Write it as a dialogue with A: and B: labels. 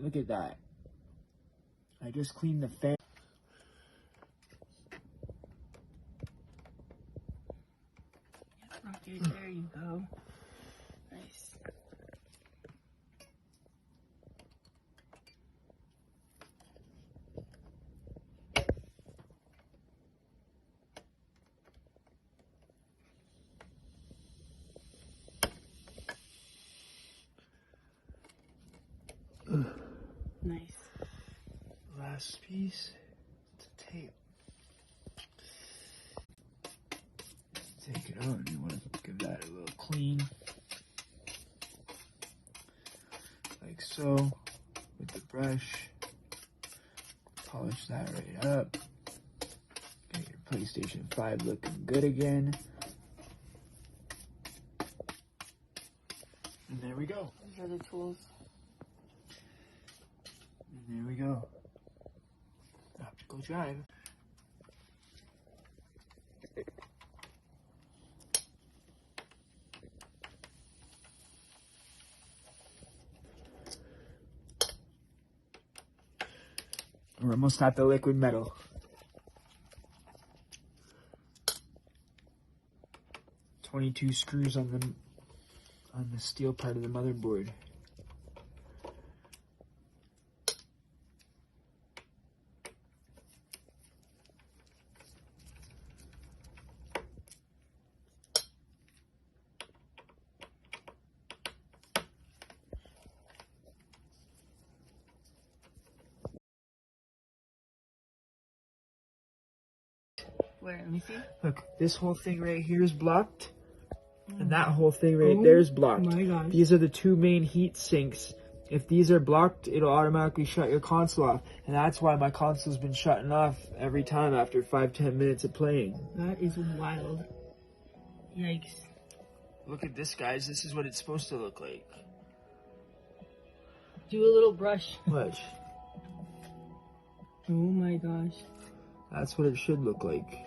A: Look at that. I just cleaned the fan.
B: Okay, there you go. Nice. Nice.
A: Last piece, it's a tape. Take it out and you want to give that a little clean. Like so, with the brush. Polish that right up. Get your PlayStation 5 looking good again. And there we go.
B: These are the tools.
A: And there we go. Optical drive. We're almost at the liquid metal. "22 screws on the steel part of the motherboard.
B: Where? Let me see.
A: Look, this whole thing right here is blocked, and that whole thing right there is blocked.
B: Oh my gosh.
A: These are the two main heat sinks. If these are blocked, it'll automatically shut your console off, and that's why my console's been shutting off every time after 5-10 minutes of playing.
B: That is wild. Yikes.
A: Look at this, guys. This is what it's supposed to look like.
B: Do a little brush.
A: Watch.
B: Oh my gosh.
A: That's what it should look like.